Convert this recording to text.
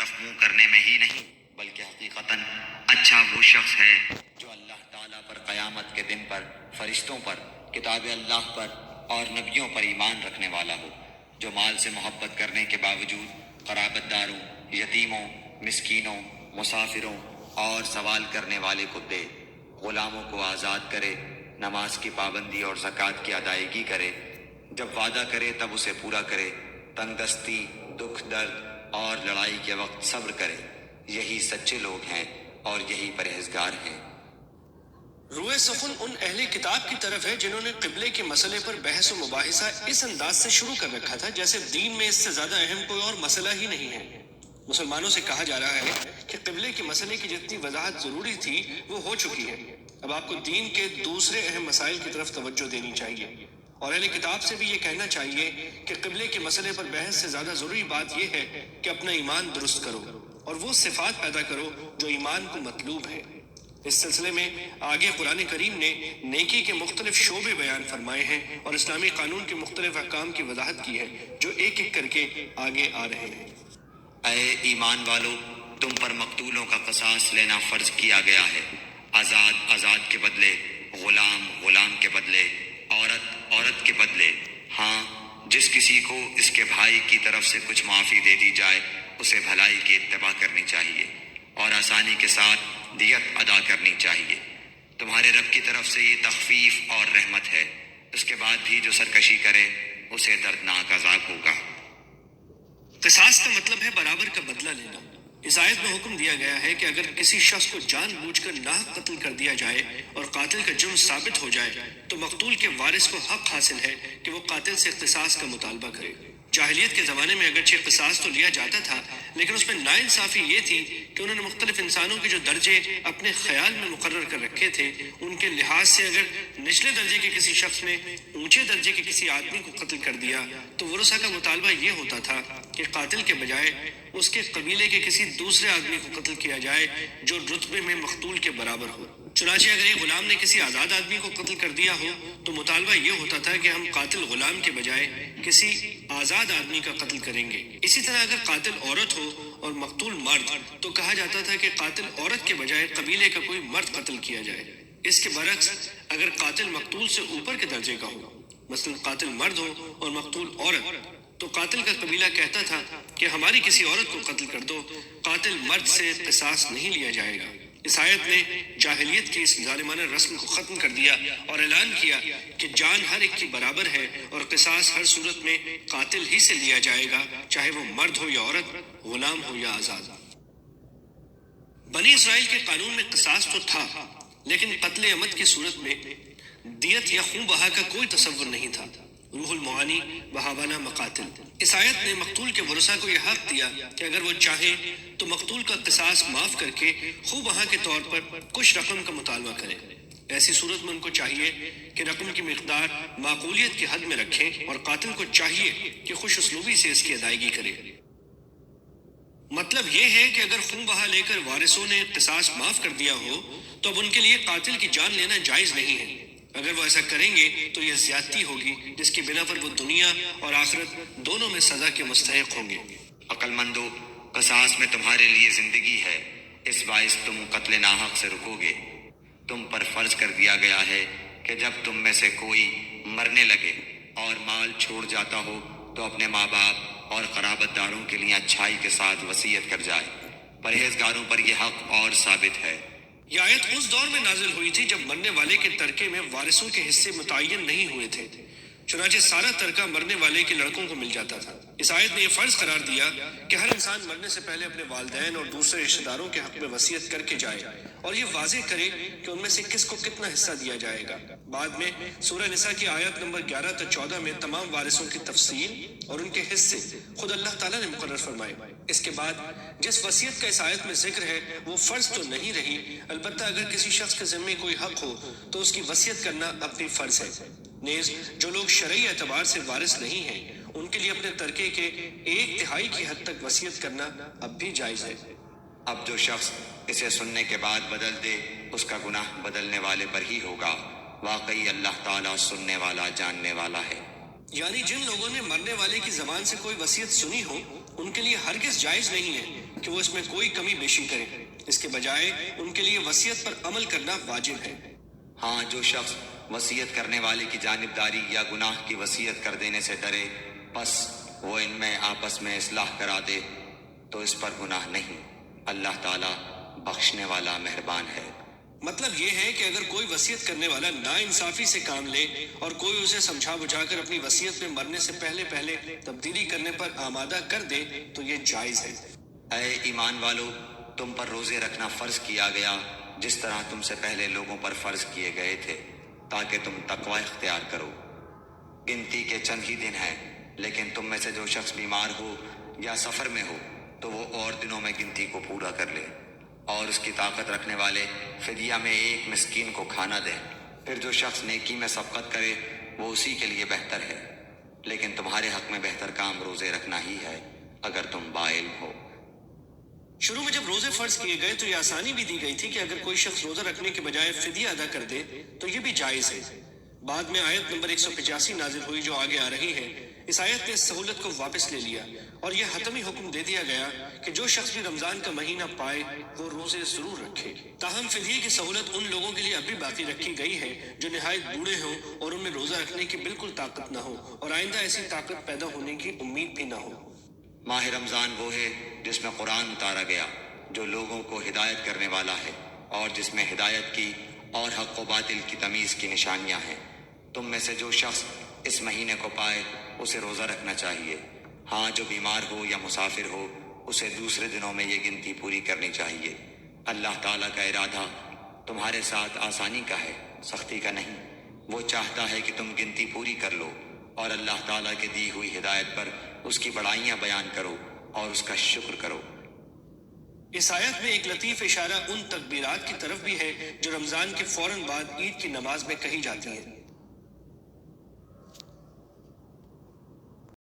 طرف منہ کرنے میں ہی نہیں بلکہ حقیقتاً اچھا وہ شخص ہے جو اللہ تعالیٰ پر قیامت کے دن پر، فرشتوں پر، کتاب اللہ پر اور نبیوں پر ایمان رکھنے والا ہو، جو مال سے محبت کرنے کے باوجود قرابت داروں، یتیموں، مسکینوں، مسافروں اور سوال کرنے والے کو دے، غلاموں کو آزاد کرے، نماز کی پابندی اور زکوٰۃ کی ادائیگی کرے، جب وعدہ کرے تب اسے پورا کرے، تنگ دستی، دکھ درد اور لڑائی کے وقت صبر کرے، یہی سچے لوگ ہیں اور یہی پرہیزگار ہیں۔ روئے سخن ان اہل کتاب کی طرف ہے جنہوں نے قبلے کے مسئلے پر بحث و مباحثہ اس انداز سے شروع کر رکھا تھا جیسے دین میں اس سے زیادہ اہم کوئی اور مسئلہ ہی نہیں ہے۔ مسلمانوں سے کہا جا رہا ہے کہ قبلے کے مسئلے کی جتنی وضاحت ضروری تھی وہ ہو چکی ہے، اب آپ کو دین کے دوسرے اہم مسائل کی طرف توجہ دینی چاہیے، اور اہل کتاب سے بھی یہ کہنا چاہیے کہ قبلے کے مسئلے پر بحث سے زیادہ ضروری بات یہ ہے کہ اپنا ایمان درست کرو اور وہ صفات پیدا کرو جو ایمان کو مطلوب ہے۔ اس سلسلے میں آگے قرآن کریم نے نیکی کے مختلف شعبے بیان فرمائے ہیں اور اسلامی قانون کے مختلف احکام کی وضاحت کی ہے جو ایک ایک کر کے آگے آ رہے ہیں۔ اے ایمان والو، تم پر مقتولوں کا قصاص لینا فرض کیا گیا ہے، آزاد آزاد کے بدلے، غلام غلام کے بدلے، عورت عورت کے بدلے۔ ہاں، جس کسی کو اس کے بھائی کی طرف سے کچھ معافی دے دی جائے اسے بھلائی کی اتباع کرنی چاہیے اور آسانی کے ساتھ دیت ادا کرنی چاہیے۔ تمہارے رب کی طرف سے یہ تخفیف اور رحمت ہے، اس کے بعد بھی جو سرکشی کرے اسے دردناک عذاب ہوگا۔ قصاص کا مطلب ہے برابر کا بدلہ لینا۔ اس آیت میں حکم دیا گیا ہے کہ اگر کسی شخص کو جان بوجھ کر ناحق قتل کر دیا جائے اور قاتل کا جرم ثابت ہو جائے تو مقتول کے وارث کو حق حاصل ہے کہ وہ قاتل سے قصاص کا مطالبہ کرے۔ جاہلیت کے زمانے میں اگرچہ قصاص تو لیا جاتا تھا لیکن اس میں ناانصافی یہ تھی کہ انہوں نے مختلف انسانوں کے جو درجے اپنے خیال میں مقرر کر رکھے تھے ان کے لحاظ سے اگر نچلے درجے کے کسی شخص نے اونچے درجے کے کسی آدمی کو قتل کر دیا تو ورثہ کا مطالبہ یہ ہوتا تھا کہ قاتل کے بجائے اس کے قبیلے کے کسی دوسرے آدمی کو قتل کیا جائے جو رتبے میں مقتول کے برابر ہو۔ چنانچہ اگر ایک غلام نے کسی آزاد آدمی کو قتل کر دیا ہو تو مطالبہ یہ ہوتا تھا کہ ہم قاتل غلام کے بجائے کسی آزاد آدمی کا قتل کریں گے۔ اسی طرح اگر قاتل عورت ہو اور مقتول مرد تو کہا جاتا تھا کہ قاتل عورت کے بجائے قبیلے کا کوئی مرد قتل کیا جائے۔ اس کے برعکس اگر قاتل مقتول سے اوپر کے درجے کا ہو، مثلا قاتل مرد ہو اور مقتول عورت، تو قاتل کا قبیلہ کہتا تھا کہ ہماری کسی عورت کو قتل کر دو، قاتل مرد سے قصاص نہیں لیا جائے گا۔ اس آیت نے جاہلیت کی اس ظالمانہ رسم کو ختم کر دیا اور اعلان کیا کہ جان ہر ایک کی برابر ہے اور قصاص ہر صورت میں قاتل ہی سے لیا جائے گا، چاہے وہ مرد ہو یا عورت، غلام ہو یا آزاد۔ بنی اسرائیل کے قانون میں قصاص تو تھا لیکن قتل عمد کی صورت میں دیت یا خون بہا کا کوئی تصور نہیں تھا۔ روح المعانی بہاوانہ مقاتل۔ اس آیت نے مقتول کے ورثاء کو یہ حق دیا کہ اگر وہ چاہیں تو مقتول کا قصاص معاف کر کے خوں بہا کے طور پر کچھ رقم کا مطالبہ کریں۔ ایسی صورت میں ان کو چاہیے کہ رقم کی مقدار معقولیت کی حد میں رکھیں اور قاتل کو چاہیے کہ خوش اسلوبی سے اس کی ادائیگی کرے۔ مطلب یہ ہے کہ اگر خون بہا لے کر وارثوں نے قصاص معاف کر دیا ہو تو اب ان کے لیے قاتل کی جان لینا جائز نہیں ہے۔ اگر وہ ایسا کریں گے تو یہ زیادتی ہوگی جس کی بنا پر وہ دنیا اور آخرت دونوں میں سزا کے مستحق ہوں گے۔ عقل مندو، قصاص میں تمہارے لیے زندگی ہے، اس باعث تم قتل ناحق سے رکو گے۔ تم پر فرض کر دیا گیا ہے کہ جب تم میں سے کوئی مرنے لگے اور مال چھوڑ جاتا ہو تو اپنے ماں باپ اور قرابت داروں کے لیے اچھائی کے ساتھ وصیت کر جائے۔ پرہیزگاروں پر یہ حق اور ثابت ہے۔ یہ آیت اس دور میں نازل ہوئی تھی جب مرنے والے کے ترکے میں وارثوں کے حصے متعین نہیں ہوئے تھے، چنانچہ سارا ترکہ مرنے والے کے لڑکوں کو مل جاتا تھا۔ اس آیت نے یہ فرض قرار دیا کہ ہر انسان مرنے سے پہلے اپنے والدین اور دوسرے رشتہ داروں کے حق میں وصیت کر کے جائے اور یہ واضح کرے کہ ان میں سے کس کو کتنا حصہ دیا جائے گا۔ بعد میں سورہ نساء کی آیت نمبر 11 تا 14 میں تمام وارثوں کی تفصیل اور ان کے حصے خود اللہ تعالیٰ نے مقرر فرمائے۔ اس کے بعد جس وصیت کا اس آیت میں ذکر ہے وہ فرض تو نہیں رہی، البتہ اگر کسی شخص کے ذمے کوئی حق ہو تو اس کی وصیت کرنا اپنی فرض ہے۔ نیز جو لوگ شرعی اعتبار سے وارث نہیں ہیں ان کے لیے اپنے ترکے کے 1/3 کی حد تک وصیت کرنا اب بھی جائز ہے۔ اب جو شخص اسے سننے کے بعد بدل دے اس کا گناہ بدلنے والے پر ہی ہوگا، واقعی اللہ تعالیٰ سننے والا جاننے والا ہے۔ یعنی جن لوگوں نے مرنے والے کی زبان سے کوئی وصیت سنی ہو ان کے لیے ہرگز جائز نہیں ہے کہ وہ اس میں کوئی کمی بیشی کریں، اس کے بجائے ان کے لیے وصیت پر عمل کرنا واجب ہے۔ ہاں، جو شخص وصیت کرنے والے کی جانبداری یا گناہ کی وصیت کر دینے سے ڈرے، بس وہ ان میں آپس میں اصلاح کرا دے تو اس پر گناہ نہیں۔ اللہ تعالیٰ بخشنے والا مہربان ہے۔ مطلب یہ ہے کہ اگر کوئی وصیت کرنے والا ناانصافی سے کام لے اور کوئی اسے سمجھا بجھا کر اپنی وصیت میں مرنے سے پہلے تبدیلی کرنے پر آمادہ کر دے تو یہ جائز ہے۔ اے ایمان والو، تم پر روزے رکھنا فرض کیا گیا جس طرح تم سے پہلے لوگوں پر فرض کیے گئے تھے، تاکہ تم تقوی اختیار کرو۔ گنتی کے چند ہی دن ہیں، لیکن تم میں سے جو شخص بیمار ہو یا سفر میں ہو تو وہ اور دنوں میں گنتی کو پورا کر لے، اور اس کی طاقت رکھنے والے فدیہ میں ایک مسکین کو کھانا دیں۔ پھر جو شخص نیکی میں سبقت کرے وہ اسی کے لیے بہتر ہے، لیکن تمہارے حق میں بہتر کام روزے رکھنا ہی ہے اگر تم باعلم ہو۔ شروع میں جب روزے فرض کیے گئے تو یہ آسانی بھی دی گئی تھی کہ اگر کوئی شخص روزہ رکھنے کے بجائے فدیہ ادا کر دے تو یہ بھی جائز ہے۔ بعد میں آیت نمبر 185 نازل ہوئی جو آگے آ رہی ہے۔ اس آیت نے اس سہولت کو واپس لے لیا اور یہ حتمی حکم دے دیا گیا کہ جو شخص بھی رمضان کا مہینہ پائے وہ روزے ضرور رکھے۔ تاہم فدیے کی سہولت ان لوگوں کے لیے اب بھی باقی رکھی گئی ہے جو نہایت بوڑھے ہوں اور ان میں روزہ رکھنے کی بالکل طاقت نہ ہو اور آئندہ ایسی طاقت پیدا ہونے کی امید بھی نہ ہو۔ ماہ رمضان وہ ہے جس میں قرآن اتارا گیا، جو لوگوں کو ہدایت کرنے والا ہے، اور جس میں ہدایت کی اور حق و باطل کی تمیز کی نشانیاں ہیں۔ تم میں سے جو شخص اس مہینے کو پائے اسے روزہ رکھنا چاہیے۔ ہاں، جو بیمار ہو یا مسافر ہو اسے دوسرے دنوں میں یہ گنتی پوری کرنی چاہیے۔ اللہ تعالیٰ کا ارادہ تمہارے ساتھ آسانی کا ہے، سختی کا نہیں۔ وہ چاہتا ہے کہ تم گنتی پوری کر لو، اور اللہ تعالیٰ کے دی ہوئی ہدایت پر اس کی بڑائیاں بیان کرو اور اس کا شکر کرو۔ اس آیت میں ایک لطیف اشارہ ان تکبیرات کی طرف بھی ہے جو رمضان کے فوراً بعد عید کی نماز میں کہی جاتی ہیں۔